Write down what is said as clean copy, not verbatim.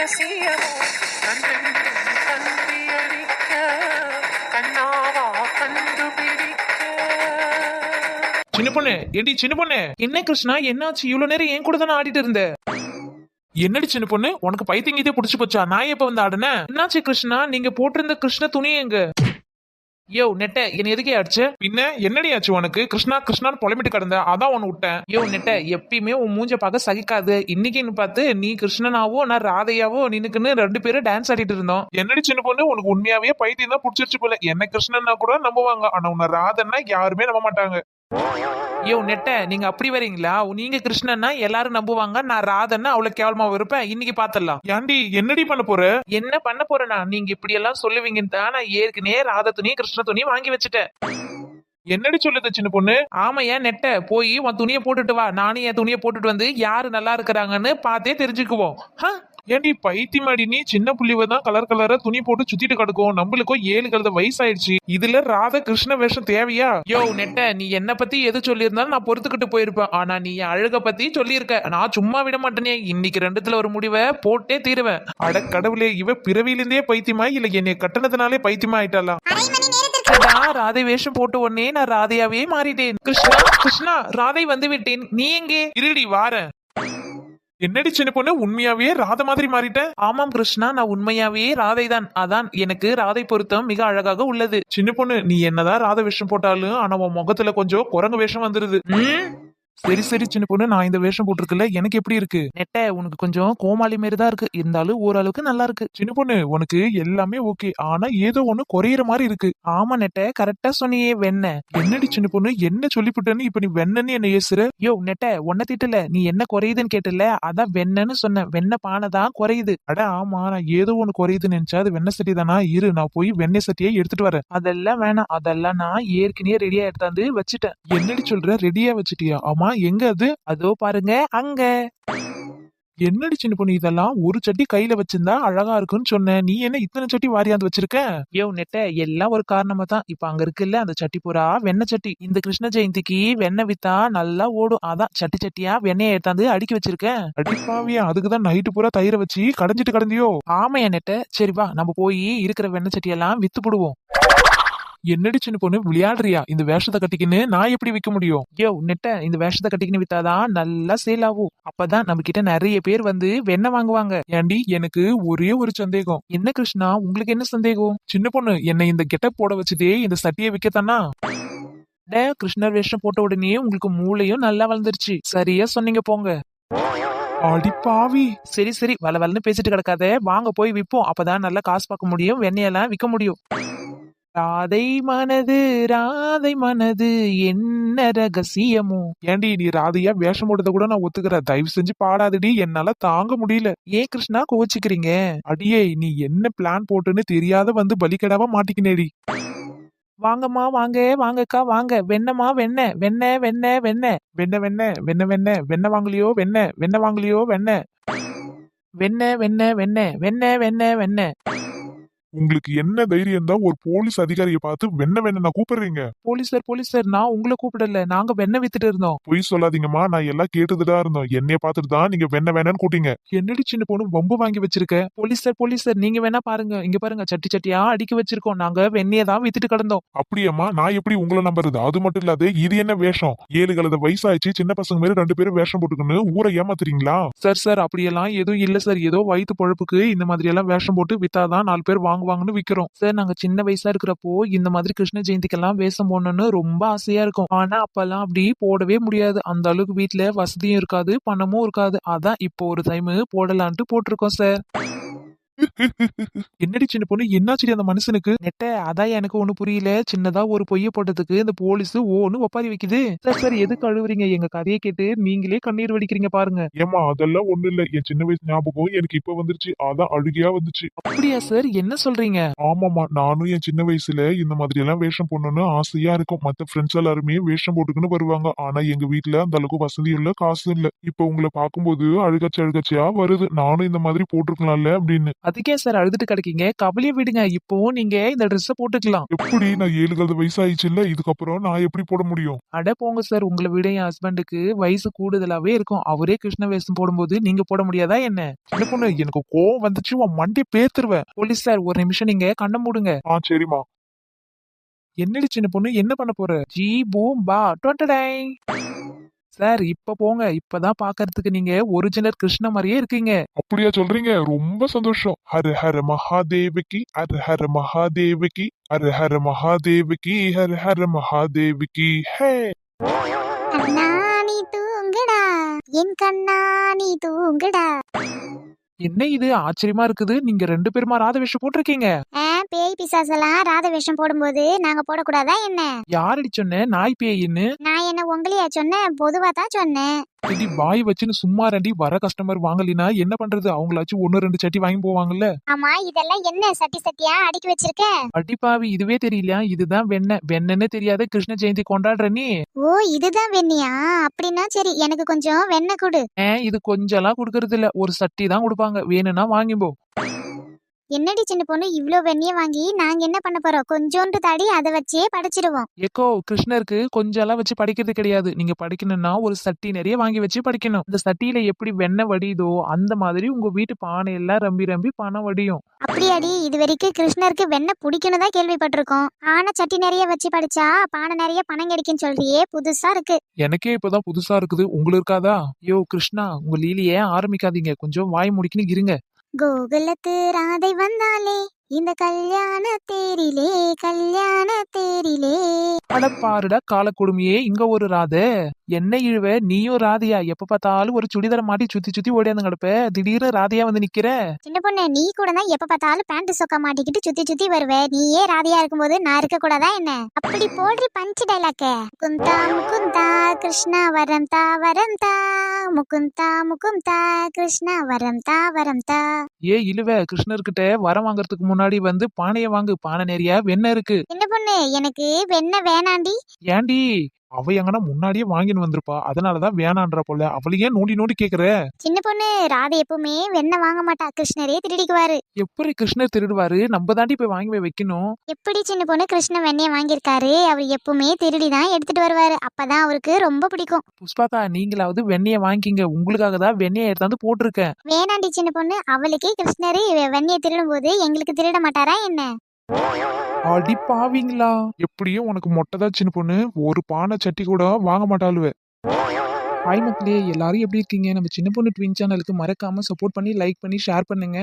ரகசியமோ கண்ணென்றும் கம்பியடிக்க கண்ணாவா கண்டுபிடிக்க. சின்ன பொண்ணு ஏடி சின்ன பொண்ணு, என்ன கிருஷ்ணா என்னாச்சு? இவ்வளவு நேரம் என் கூட தானே ஆடிட்டு இருந்த. என்னடி சின்ன பொண்ணு, உனக்கு பைத்தியங்கீதே புடிச்சு போச்சா? நான் எப்ப வந்து ஆடுனேன்? என்னாச்சு கிருஷ்ணா? நீங்க போட்டிருந்த கிருஷ்ண துணி எங்க? யோ நெட்ட, என்ன எதுக்கே ஆச்சு? பின்ன என்னடி ஆச்சு உனக்கு? கிருஷ்ணா கிருஷ்ணான்னு புலம்பிட்டு கிடந்த, அதான் உன்னை விட்டேன். யோ நெட்ட, எப்பயுமே உன் மூஞ்ச பார்க்க சகிக்காது. இன்னைக்குன்னு பார்த்து நீ கிருஷ்ணனாவோ நான் ராதையாவோ நின்னுக்குன்னு 2 பேரும் டான்ஸ் ஆடிட்டு இருந்தோம். என்னடி சின்ன பொண்ணு, உனக்கு உண்மையாவே பைத்தியம் தான் புடிச்சிருச்சு போல. என்ன கிருஷ்ணன்னா கூட நம்புவாங்க, ஆனா உன்னை ராதன்னா யாருமே நம்ப மாட்டாங்க. யோ நெட்ட, நீங்க அப்படி வரீங்களா? நீங்க கிருஷ்ணன்னா எல்லாரும் நம்புவாங்க, நான் ராதன்னா அவ்வளவு கேவலமா இருப்பேன். இன்னைக்கு பாத்திரலாம். ஏண்டி என்னடி பண்ண போற? என்ன பண்ண போறேனா? நீங்க இப்படி எல்லாம் சொல்லுவீங்கன்னு தான் நான் ஏற்கனவே ராத துணி கிருஷ்ண துணி வாங்கி வச்சுட்டேன். என்னடி சொல்லுது சின்ன பொண்ணு? ஆமா, ஏன் நெட்ட, போய் உன் துணியை போட்டுட்டு வா. நானும் என் துணியை போட்டுட்டு வந்து யாரு நல்லா இருக்கிறாங்கன்னு பார்த்தே தெரிஞ்சுக்குவோம். ஏண்டி பைத்தியமாடி நீ? சின்ன புள்ளிவ தான் கலர் கலரா துணி போட்டு சுத்திட்டு கிடக்கும். நம்மளுக்கும் 7 கழுத வயசாயிடுச்சு. இதுல ராதா கிருஷ்ண வேஷம் தேவையா? யோ நெட்ட, நீ என்ன பத்தி எது சொல்லியிருந்தாலும் நான் பொறுத்துக்கிட்டு போயிருப்பேன். ஆனா நீ அழக பத்தி சொல்லியிருக்க, நான் சும்மா விட மாட்டேனே. இன்னைக்கு 2த்துல ஒரு முடிவை போட்டே தீருவேன். அட கடவுளே, இவ பிறவிலிருந்தே பைத்தியமா இல்ல என்னை கட்டணத்தினாலே பைத்தியமா ஆயிட்டாளா? ராதை வேஷம் போட்ட உடனே நான் ராதையாவே மாறிட்டேன். கிருஷ்ணா கிருஷ்ணா, ராதை வந்து விட்டேன். நீ எங்கே? இருடி வாரேன். என்னடி சின்ன பொண்ணு, உண்மையாவே ராதை மாதிரி மாறிட்ட? ஆமாம் கிருஷ்ணா, நான் உண்மையாவே ராதை தான். அதான் எனக்கு ராதை பொருத்தம் மிக அழகாக உள்ளது. சின்ன பொண்ணு, நீ என்னதான் ராதை வேஷம் போட்டாலும் ஆனா உன் முகத்துல கொஞ்சம் குரங்கு வேஷம் வந்துருது. சரி சரி சின்ன பொண்ணு, நான் இந்த வேஷம் போட்டிருக்கல, எனக்கு எப்படி இருக்கு? நெட்ட, உனக்கு கொஞ்சம் கோமாளி மாரி தான் இருக்கு, இருந்தாலும் ஓரளவுக்கு நல்லா இருக்கு. சின்ன பொண்ணு, உனக்கு எல்லாமே ஓகே, ஆனா ஏதோ ஒண்ணு குறையிற மாதிரி இருக்கு. ஆமா நெட்ட, கரெக்டா சொன்னியே. வெண்ண என்னடி சின்ன பொண்ணு, என்ன சொல்லிவிட்டேன்னு இப்ப நீ வெண்ணன்னு என்ன ஏசுற? யோ நெட்ட, உன்ன திட்டல, நீ என்ன குறையுதுன்னு கேட்டல, அதான் வெண்ணன்னு சொன்ன. வெண்ண பானைதான் குறையுது. அட ஆமா, நான் ஏதோ ஒண்ணு குறையுதுன்னு நினைச்சா அது வெண்ணெய் சட்டி தானா? இரு, நான் போய் வெண்ணெய் சட்டியை எடுத்துட்டு வரேன். அதெல்லாம் வேணாம், அதெல்லாம் நான் ஏற்கனவே ரெடியா எடுத்தாந்து வச்சுட்டேன். என்னடி சொல்ற, ரெடியா வச்சுட்டியா? ஆமா, எங்க அது? அதோ பாருங்க அங்க. என்னடி சின்ன பொண்ணு, இதெல்லாம் ஒரு சட்டி கையில வச்சிருந்தா அழகா இருக்குன்னு சொன்ன, நீ என்ன இத்தனை சட்டி வாரியாந்து வச்சிருக்க? யோ நெட்ட, எல்லாம் ஒரு காரணமா தான். இப்ப அங்க இருக்குல்ல அந்த சட்டி பூரா வெண்ணெய் சட்டி. இந்த கிருஷ்ண ஜெயந்திக்கு வெண்ணெய் வித்தா நல்லா ஓடும், அதான் சட்டி சட்டியா வெண்ணெயை எடுத்தாந்து அடுக்கி வச்சிருக்கேன். அடிப்பாவியா, அதுக்குதான் நைட்டு பூரா தயிரை வச்சு கடைஞ்சிட்டு கடந்தியோ? ஆமையா நெட்ட, சரி வா நம்ம போய் இருக்கிற வெண்ணெய் சட்டியெல்லாம் வித்து போடுவோம். என்னடி சின்ன பொண்ணு, விளையாடுறியா? இந்த வேஷத்தை கட்டிக்கின்னு நான் எப்படி விற்க முடியும்? யோ நெட்ட, இந்த வேஷத்தை கட்டிக்கின்னு வித்தாதான் நல்லா சேல் ஆகும். அப்பதான் நம்ம கிட்ட நிறைய பேர் வந்து வெண்ணெய் வாங்குவாங்க. ஏண்டி, எனக்கு ஒரே ஒரு சந்தேகம். என்ன கிருஷ்ணா, உங்களுக்கு என்ன சந்தேகம்? சின்ன பொண்ணு, என்னை இந்த கெட்டப் போட வச்சுட்டே இந்த சட்டியை விற்கத்தானா? கிருஷ்ணர் வேஷம் போட்ட உடனே உங்களுக்கு மூளையும் நல்லா வளர்ந்துருச்சு. சரியா சொன்னீங்க போங்க. அடி பாவி. சரி சரி, வளவலன்னு பேசிட்டு கிடக்காத, வாங்க போய் விப்போம். அப்பதான் நல்லா காசு பார்க்க முடியும், வெண்ணெயெல்லாம் விற்க முடியும். ராதை மனது ராதை மனது என்ன ரகசியமோ? ஏண்டி, நீ ராதையா வேஷம் போட்டத கூட நான் ஒத்துக்கிறேன், தயவு செஞ்சு பாடாதடி, என்னால தாங்க முடியல. ஏன் கிருஷ்ணா கோச்சிக்கிறீங்க? அடியே, நீ என்ன பிளான் போட்டுன்னு தெரியாத வந்து பலிக்கடாவா மாட்டிக்கினேடி. வாங்கம்மா வாங்க, வாங்கக்கா வாங்க. வெண்ணமா வெண்ண வெண்ண வெண்ண வெண்ண வெண்ண வெண்ண வெண்ண வெண்ண வெண்ண வாங்கலையோ? வெண்ண வெண்ண வாங்கலையோ? வெண்ண வெண்ண வெண்ண வெண்ண வெண்ண வெண்ண வெண்ண. உங்களுக்கு என்ன தைரியம் தான் ஒரு போலீஸ் அதிகாரியை பார்த்து வெண்ண வெண்ண கூப்பிடுறீங்க? போலீஸ் சார், நான் உங்களை கூப்பிடல, நாங்க வெண்ண வித்துட்டு இருந்தோம். பொய் சொல்லாதீங்கம்மா, நான் எல்லாம் கேட்டுதான் இருந்தோம். என்னைய பார்த்துட்டு தான் நீங்க வெண்ண வேணான்னு கூட்டிங்க. என்னடி சின்ன பொண்ணு வம்பு வாங்கி வச்சிருக்க? போலீஸ் சார், நீங்க வேணா பாருங்க, இங்க பாருங்க, சட்டி சட்டியா அடுக்கி வச்சிருக்கோம். நாங்க வெண்ணெயை தான் வித்துட்டு கிடந்தோம். அப்படியம்மா, நான் எப்படி உங்களை நம்புறது? அது மட்டும் இல்லாத இது என்ன வேஷம்? 7 கழுத வயசாயிடுச்சு, சின்ன பசங்க மாதிரி 2 பேரும் வேஷம் போட்டுக்கன்னு ஊரை ஏமாத்துறீங்களா? சார் அப்படியெல்லாம் எதுவும் இல்ல சார், ஏதோ வயிற்று பொழப்புக்கு இந்த மாதிரி எல்லாம் வேஷம் போட்டு வித்தாதான் 4 பேர் வாங்குவாங்கன்னு விக்கிறோம் சார். நாங்க சின்ன வயசா இருக்கிறப்போ இந்த மாதிரி கிருஷ்ண ஜெயந்திக்கெல்லாம் வேஷம் போடணும்னு ரொம்ப ஆசையா இருக்கும். ஆனா அப்பெல்லாம் அப்படி போடவே முடியாது, அந்த அளவுக்கு வீட்டுல வசதியும் இருக்காது, பணமும் இருக்காது. அதான் இப்போ ஒரு டைம் போடலான்ட்டு போட்டிருக்கோம் சார். என்னடி சின்ன பொண்ணு, என்னாச்சு அந்த மனுஷனுக்கு? நெட்ட, அதான் எனக்கு ஒண்ணு புரியல. சின்னதா ஒரு பொய்ய போட்டதுக்கு இந்த போலீஸ் ஓன்னு ஒப்பாரி வைக்குது. சார் எதுக்கு அழுவுறீங்க? எங்க கதையை கேட்டு நீங்களே கண்ணீர் வடிக்கிறீங்க பாருங்க. ஏமா, அதெல்லாம் ஒண்ணு இல்ல, என் சின்ன வயசு ஞாபகம் எனக்கு இப்ப வந்துருச்சு, அதான் அழுகையா வந்துச்சு. அப்படியா சார், என்ன சொல்றீங்க? ஆமாமா, நானும் என் சின்ன வயசுல இந்த மாதிரி எல்லாம் வேஷம் போடணும்னு ஆசையா இருக்கும். மத்த ஃப்ரெண்ட்ஸ் எல்லாருமே வேஷம் போட்டுக்குன்னு வருவாங்க, ஆனா எங்க வீட்டுல அந்த அளவுக்கு வசதி இல்ல, காசு இல்ல. இப்ப உங்களை பார்க்கும்போது அழுகாச்சியா வருது, நானும் இந்த மாதிரி போட்டிருக்கலாம்ல அப்படின்னு. அதுக்கே சார் அழுதுட்டு கிடைக்கீங்க, கவலையை விடுங்க. இப்போ நீங்க இந்த ட்ரெஸ்ஸை போட்டுக்கலாம். எப்படி நான் 7 கழுத வயசாயிடுச்சு இல்ல, இதுக்கப்புறம் நான் எப்படி போட முடியும்? அட போங்க சார், உங்களை விட என் ஹஸ்பண்டுக்கு வயசு கூடுதலாவே இருக்கும். அவரே கிருஷ்ண வேஷம் போடும்போது நீங்க போட முடியாதா என்ன? சின்ன பொண்ணு எனக்கு கோவம் வந்துச்சு, உன் மண்டி பேத்துருவேன். போலீஸ் சார், ஒரு நிமிஷம் நீங்க கண்ண மூடுங்க. சரிம்மா. என்னடி சின்ன பொண்ணு, என்ன பண்ண போற? ஜி பூம் பா டொண்டடை. சார் இப்ப போங்க, இப்பதான் பாக்குறதுக்கு நீங்க ஒரிஜினல் கிருஷ்ண மாதிரியே இருக்கீங்க. அப்படியா சொல்றீங்க? ரொம்ப சந்தோஷம். ஹர ஹர மகாதேவிக்கு, ஹர ஹர மகாதேவிக்கு, ஹர ஹர மகாதேவிக்கு, ஹர ஹர மகாதேவிக்கு. ஹே கண்ணா நீ தூங்குடா, என் கண்ணா நீ தூங்குடா. என்ன இது ஆச்சரியமா இருக்குது, நீங்க 2 பேருமா ராத வேஷம் போட்டிருக்கீங்க. பேய் பிசாசெல்லாம் ராத வேஷம் போடும்போது நாங்க போடக்கூடாதா என்ன? யாரடி சொன்ன நாய் பேயின்னு? நான் என்ன உங்களையா சொன்னேன்? பொதுவா தான் சொன்னேன். இடி வாய் வச்சுன்னு சும்மா ரெண்டி, வர கஸ்டமர் வாங்கலினா என்ன பண்றது? அவங்களாச்சும் 1-2 சட்டி வாங்கி போவாங்கல்ல. ஆமா, இதெல்லாம் என்ன சட்டி சட்டியா அடுக்கி வச்சிருக்க? அடிப்பாவி, இதுவே தெரியலையா? இதுதான் வெண்ணன்னு தெரியாத கிருஷ்ண ஜெயந்தி கொண்டாடுற நீ. ஓ, இதுதான் வெண்ணியா? அப்படின்னா சரி, எனக்கு கொஞ்சம் வெண்ணெய் கொடு. இது கொஞ்சம்லாம் கொடுக்கறது இல்ல, ஒரு சட்டி தான் கொடுப்பாங்க, வேணும்னா வாங்கி போ. என்னடி சின்ன பொண்ணு, இவ்ளோ வெண்ணெய வாங்கி நாங்க என்ன பண்ண போறோம்? கொஞ்சோண்டு தாடி அதை வச்சே படைச்சிடுவோம். ஏக்கோ, கிருஷ்ணருக்கு கொஞ்சம்லாம் வச்சு படிக்கிறது கிடையாது. நீங்க படிக்கணும்னா ஒரு சட்டி நிறைய வாங்கி வச்சு படிக்கணும். இந்த சட்டியில எப்படி வெண்ணெய் வடியுதோ அந்த மாதிரி உங்க வீட்டு பானை எல்லாம் ரம்பி ரம்பி பணம் வடியும். அப்படியாடி? இது வரைக்கும் கிருஷ்ணருக்கு வெண்ணெய் பிடிக்கணும் தான் கேள்விப்பட்டிருக்கோம். ஆனா சட்டி நிறைய வச்சு படிச்சா பானை நிறைய பணம் கிடைக்குன்னு சொல்றியே, புதுசா இருக்கு. எனக்கே இப்பதான் புதுசா இருக்குது, உங்களுக்கு இருக்காதா? யோ கிருஷ்ணா, உங்க லீலையே ஆரம்பிக்காதீங்க, கொஞ்சம் வாய் முடிக்கணும் இருங்க. கோகுலத்து ராதை வந்தாலே, இந்த கல்யாண தேரிலே, கல்யாண தேரிலே. அட பாருடா கால கொடுமையே, இங்க ஒரு ராதை. என்ன இழுவ, நீயும் ராதையா? எப்ப பார்த்தாலும் ஒரு சுடிதார மாட்டி சுத்தி சுத்தி ஓடியாந்து கிடப்ப, திடீர்னு ராதையா வந்து நிக்கிற. சின்ன பொண்ணு, நீ கூட தான் எப்ப பார்த்தாலும் பேண்ட் சொக்கா மாட்டிக்கிட்டு சுத்தி சுத்தி வருவே. நீயே ராதையா இருக்கும்போது நான் இருக்க கூடாதா என்ன? அப்படி போடுறி பஞ்ச் டைலாக்க. முகுந்தா முகுந்தா கிருஷ்ணா வரம் தா வரம் தா, முகுந்தா முகுந்தா கிருஷ்ணா வரம் தா வரம் தா. ஏ இழுவ, கிருஷ்ணர்கிட்ட வரம் வாங்குறதுக்கு முன்னாடி வந்து பானைய வாங்கு, பானை நிறைய வெண்ணெய் இருக்கு. சின்ன பொண்ணு, எனக்கு வெண்ணெய் வேணாண்டி. ஏண்டி? அவ எங்கன்னா முன்னாடியே வாங்கின்னு வந்திருப்பா, அதனாலதான் வேணான்ற போல. அவளையே நோண்டி நோண்டி கேக்குற. சின்ன பொண்ணு, ராதை எப்பவுமே வெண்ணெய் வாங்க மாட்டா, கிருஷ்ணரே திருடிக்குவாரு. எப்படி கிருஷ்ணர் திருடுவாரு? நம்ம தாண்டி போய் வாங்கி போய் வைக்கணும். எப்படி சின்ன பொண்ணு, கிருஷ்ணன் வெண்ணெய் வாங்கியிருக்காரு, அவர் எப்பவுமே திருடிதான் எடுத்துட்டு வருவாரு. அப்பதான் அவருக்கு ரொம்ப பிடிக்கும். புஷ்பாக்கா, நீங்களாவது வெண்ணெய வாங்கிக்கிங்க, உங்களுக்காக தான் வெண்ணெய எடுத்தாந்து போட்டிருக்கேன். வேணாண்டி சின்ன பொண்ணு, அவளுக்கே கிருஷ்ணரே வெண்ணெயை திருடும் போது எங்களுக்கு திருட மாட்டாரா என்ன? அடி பாவீங்களா? எப்படியும் உனக்கு மொட்டைதான் சின்ன பொண்ணு, ஒரு பானை சட்டி கூட வாங்க மாட்டாளுவ. ஹாய் மக்களே, எல்லாரும் எப்படி இருக்கீங்க? நம்ம சின்ன பொண்ணு ட்வின் சேனலுக்கு மறக்காம சப்போர்ட் பண்ணி லைக் பண்ணி ஷேர் பண்ணுங்க.